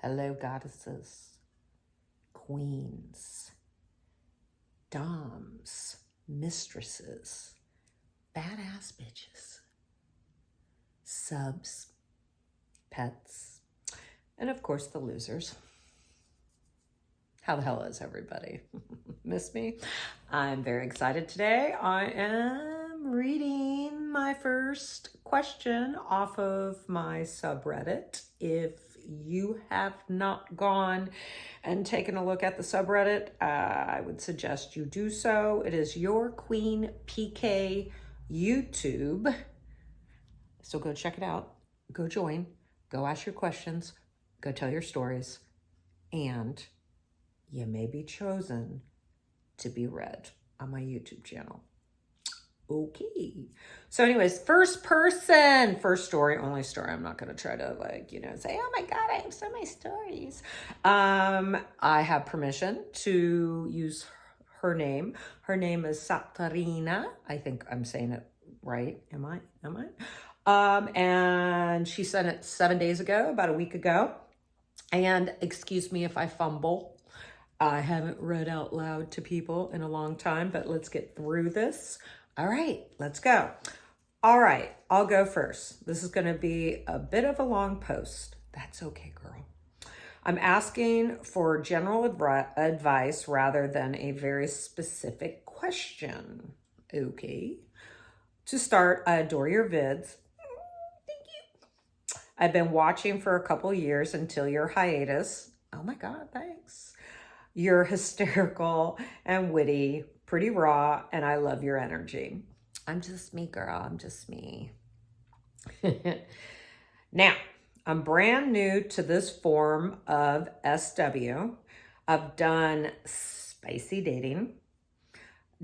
Hello, goddesses, queens, doms, mistresses, badass bitches, subs, pets, and of course the losers. How the hell is everybody? Miss me? I'm very excited today. I am reading my first question off of my subreddit. If you have not gone and taken a look at the subreddit, I would suggest you do so. It is Your Queen PK YouTube. So go check it out. Go join. Go ask your questions. Go tell your stories. And you may be chosen to be read on my YouTube channel. Okay. So anyways, first story, only story. I'm not going to try to say, oh my God, I have so many stories. I have permission to use her name. Her name is Satarina. I think I'm saying it right. Am I? And she sent it 7 days ago, about a week ago. And excuse me if I fumble. I haven't read out loud to people in a long time, but let's get through this. All right, let's go. All right, I'll go first. This is going to be a bit of a long post. That's okay, girl. I'm asking for general advice rather than a very specific question. Okay. To start, I adore your vids. Thank you. I've been watching for a couple years until your hiatus. Oh my God, thanks. You're hysterical and witty, pretty raw, and I love your energy. I'm just me, girl. I'm just me. Now, I'm brand new to this form of SW. I've done spicy dating,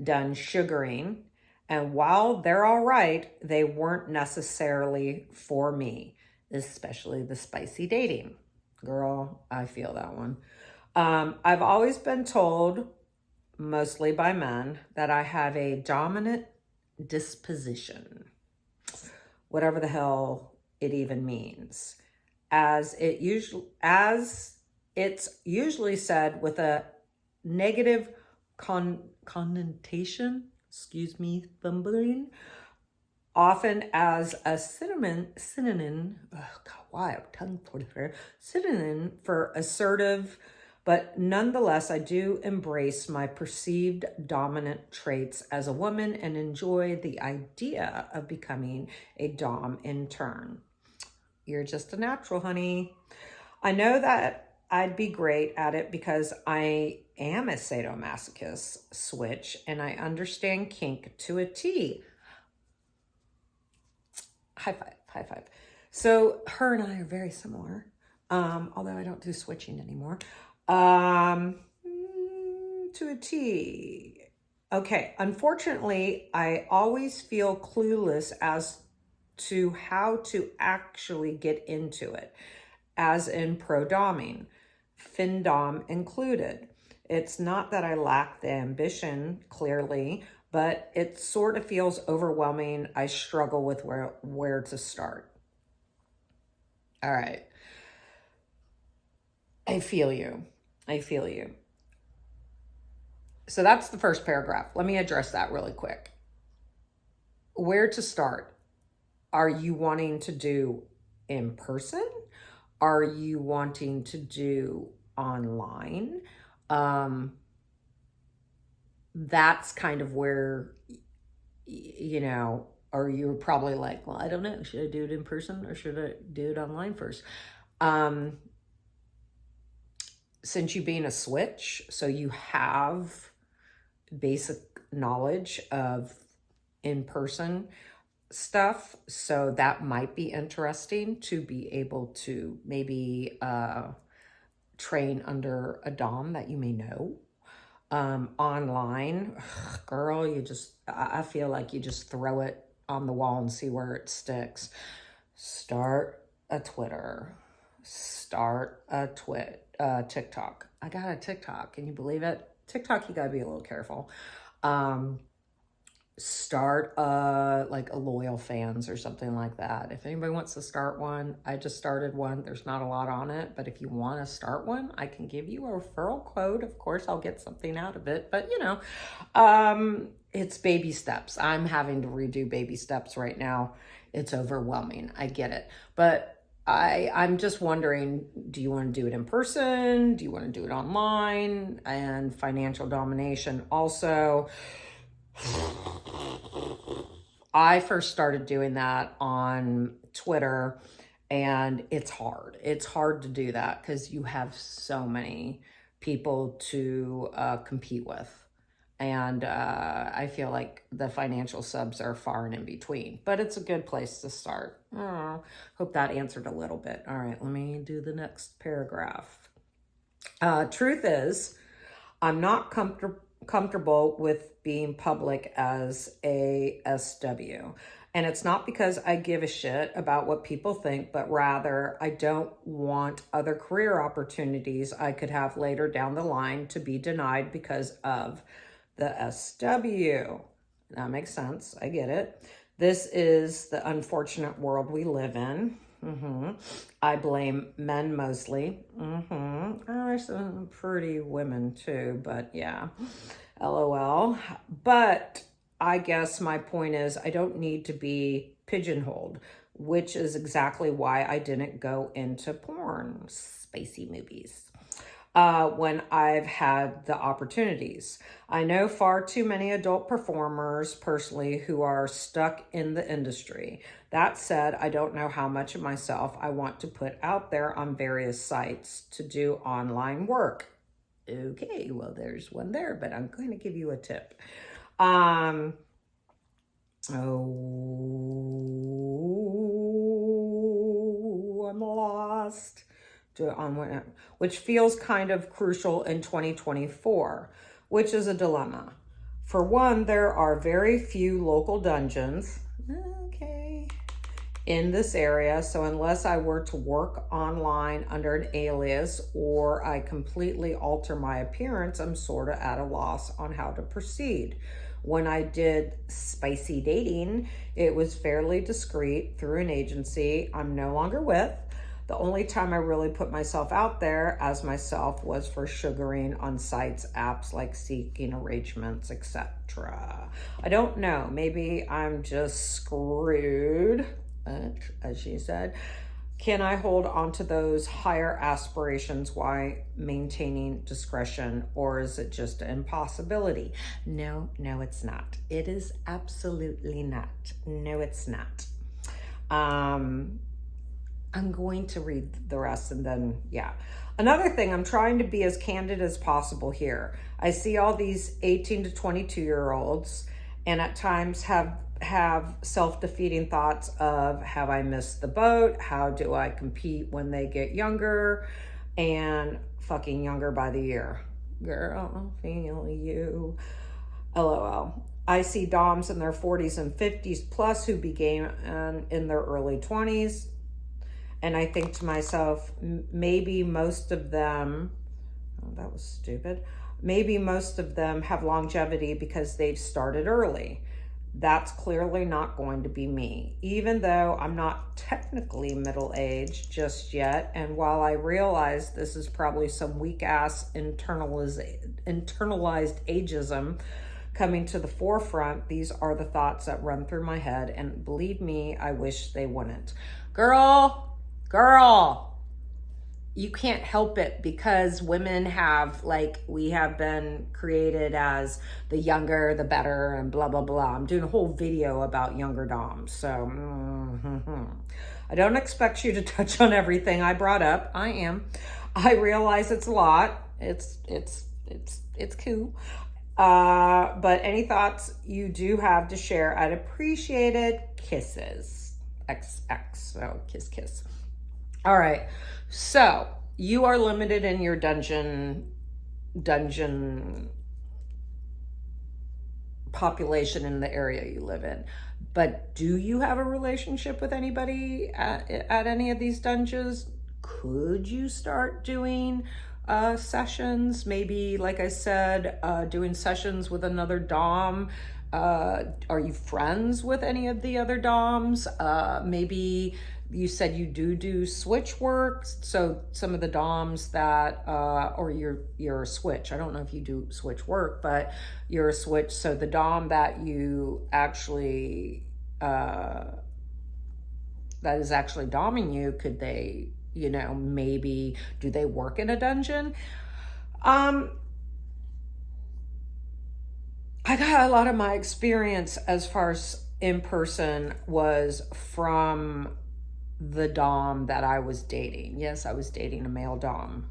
done sugaring, and while they're all right, they weren't necessarily for me, especially the spicy dating. Girl, I feel that one. I've always been told, mostly by men, that I have a dominant disposition, whatever the hell it even means, as it's usually said with a negative connotation. Excuse me, fumbling. Often as a synonym. Oh God, why a tongue twister? Synonym for assertive. But nonetheless, I do embrace my perceived dominant traits as a woman and enjoy the idea of becoming a dom in turn. You're just a natural, honey. I know that I'd be great at it because I am a sadomasochist switch and I understand kink to a T. High five, high five. So her and I are very similar, although I don't do switching anymore. To a T. Okay, unfortunately, I always feel clueless as to how to actually get into it, as in pro-doming, fin-dom included. It's not that I lack the ambition, clearly, but it sort of feels overwhelming. I struggle with where to start. All right. I feel you. So that's the first paragraph. Let me address that really quick. Where to start? Are you wanting to do in person? Are you wanting to do online? That's kind of where, or you're probably like, well, I don't know. Should I do it in person or should I do it online first? Since you being a switch, so you have basic knowledge of in-person stuff, so that might be interesting to be able to maybe train under a dom that you may know. Online, girl, I feel like you just throw it on the wall and see where it sticks. Start a Twitter, start a TikTok. I got a TikTok. Can you believe it? TikTok, you gotta be a little careful. start like a loyal fans or something like that. If anybody wants to start one, I just started one. There's not a lot on it, but if you want to start one, I can give you a referral code. Of course, I'll get something out of it, but you know, it's baby steps. I'm having to redo baby steps right now. It's overwhelming. I get it, but I'm just wondering, do you want to do it in person? Do you want to do it online? And financial domination also. I first started doing that on Twitter, and it's hard. It's hard to do that because you have so many people to compete with. And I feel like the financial subs are far and in between, but it's a good place to start. Oh, hope that answered a little bit. All right, let me do the next paragraph. Truth is, I'm not comfortable with being public as a SW. And it's not because I give a shit about what people think, but rather I don't want other career opportunities I could have later down the line to be denied because of the SW. That makes sense. I get it. This is the unfortunate world we live in. I blame men mostly. Oh, there's some pretty women too, but yeah, LOL. But I guess my point is I don't need to be pigeonholed, which is exactly why I didn't go into porn, spicy movies. When I've had the opportunities. I know far too many adult performers personally who are stuck in the industry. That said, I don't know how much of myself I want to put out there on various sites to do online work. Okay, well, there's one there, but I'm going to give you a tip. I'm lost. Which feels kind of crucial in 2024, which is a dilemma. For one, there are very few local dungeons, in this area, so unless I were to work online under an alias or I completely alter my appearance, I'm sort of at a loss on how to proceed. When I did spicy dating, it was fairly discreet through an agency I'm no longer with. The only time I really put myself out there as myself was for sugaring on sites, apps like Seeking Arrangements, etc. I don't know. Maybe I'm just screwed, as she said. Can I hold on to those higher aspirations while maintaining discretion, or is it just an impossibility? No, it's not. It is absolutely not. No, it's not. I'm going to read the rest and then, yeah. Another thing, I'm trying to be as candid as possible here. I see all these 18 to 22-year-olds and at times have self-defeating thoughts of, have I missed the boat? How do I compete when they get younger? And fucking younger by the year. Girl, feel you. LOL. I see doms in their 40s and 50s plus who began in their early 20s. And I think to myself, maybe most of them, oh, that was stupid. Maybe most of them have longevity because they've started early. That's clearly not going to be me, even though I'm not technically middle-aged just yet. And while I realize this is probably some weak-ass internalized ageism coming to the forefront, these are the thoughts that run through my head. And believe me, I wish they wouldn't. Girl, you can't help it because women have, we have been created as the younger, the better, and blah, blah, blah. I'm doing a whole video about younger doms. So I don't expect you to touch on everything I brought up. I am. I realize it's a lot. It's cool. But any thoughts you do have to share, I'd appreciate it. Kisses. XX. So kiss. All right, so you are limited in your dungeon population in the area you live in, but do you have a relationship with anybody at any of these dungeons? Could you start doing sessions? Maybe, like I said, doing sessions with another dom Are you friends with any of the other doms? Maybe you said you do switch work. So some of the doms that, or you're a switch. I don't know if you do switch work, but you're a switch. So the dom that you actually, that is actually doming you, could they, maybe, do they work in a dungeon? I got a lot of my experience as far as in person was from the dom that I was dating. Yes, I was dating a male dom.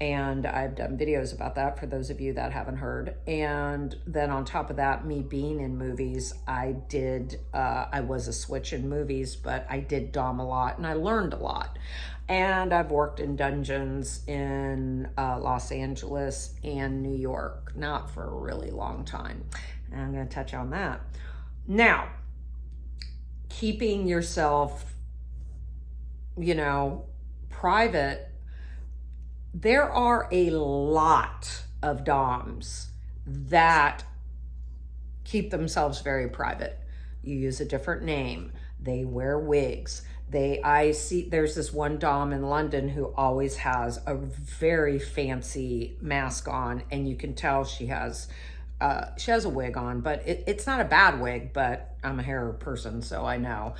And I've done videos about that for those of you that haven't heard. And then on top of that, me being in movies, I was a switch in movies, but I did dom a lot and I learned a lot. And I've worked in dungeons in Los Angeles and New York, not for a really long time. And I'm going to touch on that. Now, keeping yourself, private, there are a lot of doms that keep themselves very private. You use a different name. They wear wigs. I see there's this one dom in London who always has a very fancy mask on, and you can tell she has a wig on, but it's not a bad wig, but I'm a hair person, so I know.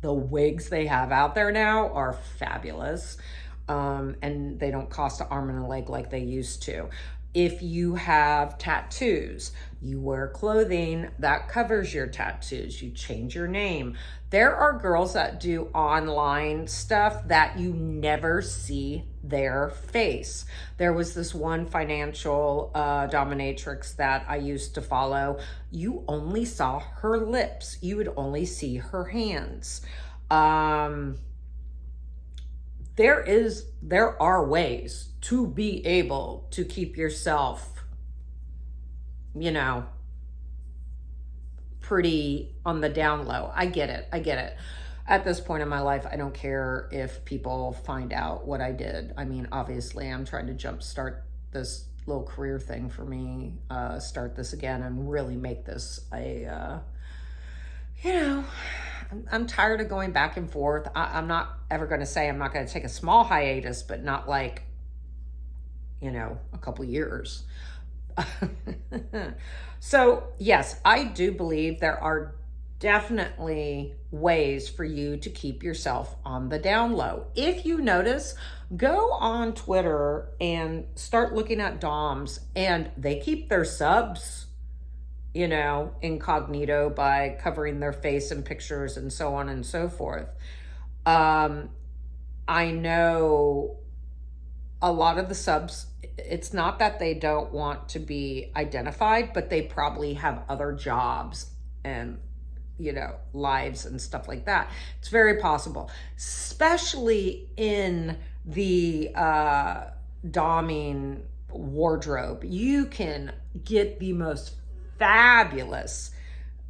The wigs they have out there now are fabulous. And they don't cost an arm and a leg like they used to. If you have tattoos, you wear clothing that covers your tattoos. You change your name. There are girls that do online stuff that you never see their face. There was this one financial dominatrix that I used to follow. You only saw her lips. You would only see her hands. There are ways to be able to keep yourself, pretty on the down low. I get it. At this point in my life, I don't care if people find out what I did. I mean, obviously, I'm trying to jumpstart this little career thing for me, start this again and really make this a, I'm tired of going back and forth. I'm not ever going to say I'm not going to take a small hiatus, but not like, a couple years. So yes, I do believe there are definitely ways for you to keep yourself on the down low. If you notice, go on Twitter and start looking at DOMs, and they keep their subs, incognito by covering their face and pictures and so on and so forth. I know a lot of the subs, it's not that they don't want to be identified, but they probably have other jobs and, lives and stuff like that. It's very possible, especially in the doming wardrobe. You can get the most fabulous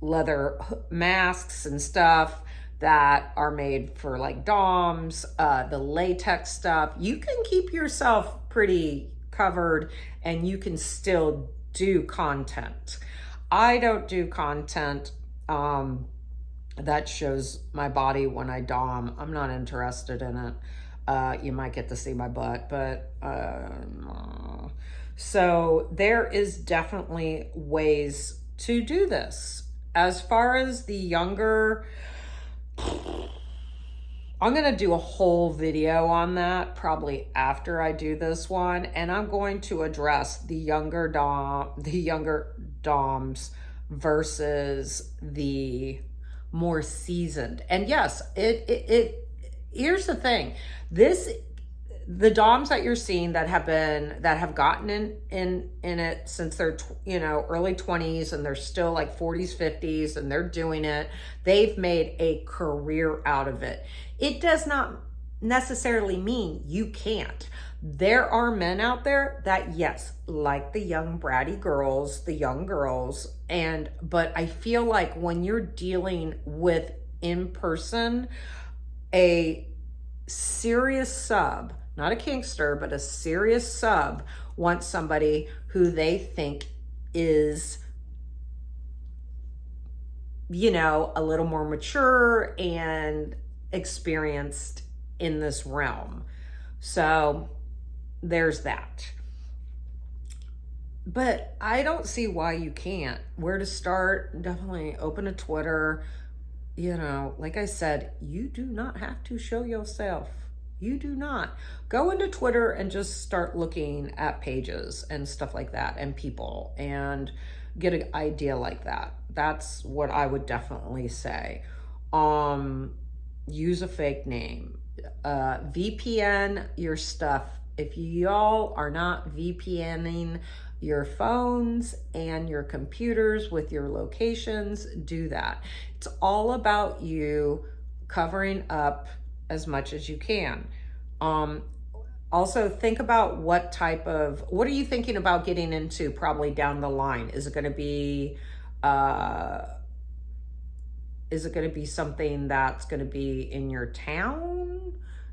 leather masks and stuff that are made for like DOMs, the latex stuff. You can keep yourself pretty covered and you can still do content. I don't do content that shows my body when I DOM. I'm not interested in it. You might get to see my butt, but so there is definitely ways to do this. As far as the younger, I'm going to do a whole video on that probably after I do this one, and I'm going to address the younger DOMs versus the more seasoned. And yes, here's the thing. The DOMs that you're seeing that have gotten in it since their early 20s, and they're still like 40s, 50s, and they're doing it. They've made a career out of it. It does not necessarily mean you can't. There are men out there that, yes, like the young bratty girls, the young girls, but I feel like when you're dealing with in person, a serious sub, not a kinkster, but a serious sub wants somebody who they think is you know, a little more mature and experienced in this realm. So there's that. But I don't see why you can't. Where to start? Definitely open a Twitter. You know, like I said, you do not have to show yourself. You do not. Go into Twitter and just start looking at pages and stuff like that and people and get an idea like that. That's what I would definitely say. Use a fake name. VPN your stuff. If y'all are not VPNing your phones and your computers with your locations, do that. It's all about you covering up as much as you can. Also think about what are you thinking about getting into probably down the line? Is it going to be something that's going to be in your town?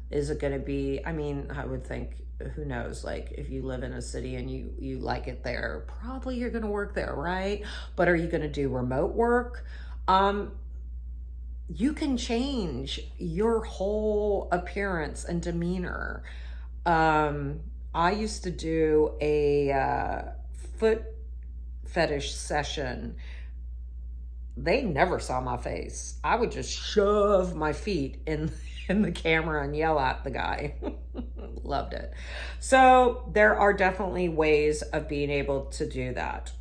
Is it going to be, I mean, I would think, who knows, like if you live in a city and you like it there, probably you're going to work there, right? But are you going to do remote work? You can change your whole appearance and demeanor. I used to do a foot fetish session. They never saw my face. I would just shove my feet in the camera and yell at the guy. Loved it. So there are definitely ways of being able to do that.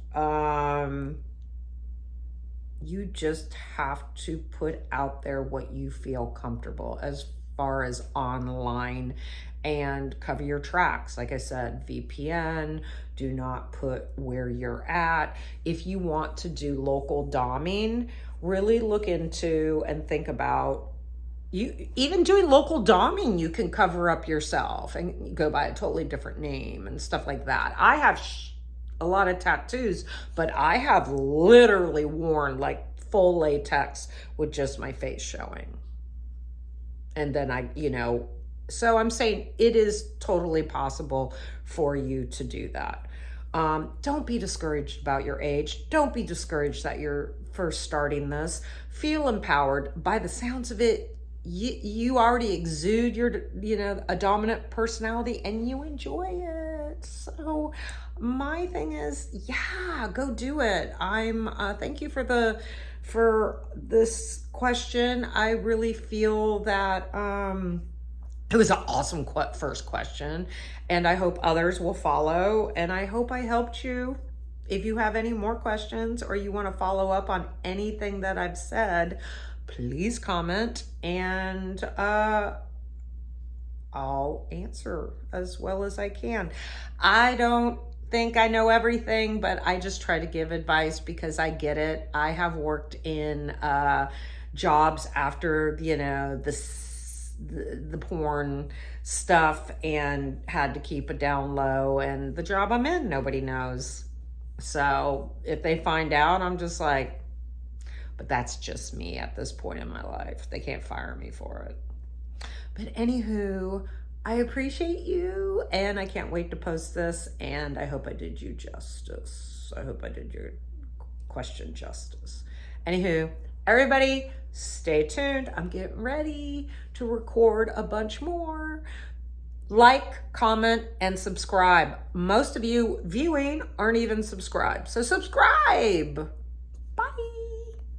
You just have to put out there what you feel comfortable as far as online, and cover your tracks. Like I said, VPN, do not put where you're at. If you want to do local doming, really look into and think about, you even doing local doming, you can cover up yourself and go by a totally different name and stuff like that. I have a lot of tattoos, but I have literally worn like full latex with just my face showing. And then so I'm saying it is totally possible for you to do that. Don't be discouraged about your age. Don't be discouraged that you're first starting this. Feel empowered. By the sounds of it, you already exude a dominant personality and you enjoy it. So my thing is, yeah, go do it. Thank you for this question. I really feel that, it was an awesome first question, and I hope others will follow, and I hope I helped you. If you have any more questions or you want to follow up on anything that I've said, please comment, and I'll answer as well as I can. I don't think I know everything, but I just try to give advice because I get it. I have worked in jobs after, the porn stuff and had to keep it down low, and the job I'm in, nobody knows. So if they find out, I'm just like, but that's just me at this point in my life. They can't fire me for it. But anywho, I appreciate you, and I can't wait to post this, and I hope I did you justice. I hope I did your question justice. Anywho, everybody, stay tuned. I'm getting ready to record a bunch more. Like, comment, and subscribe. Most of you viewing aren't even subscribed, so subscribe.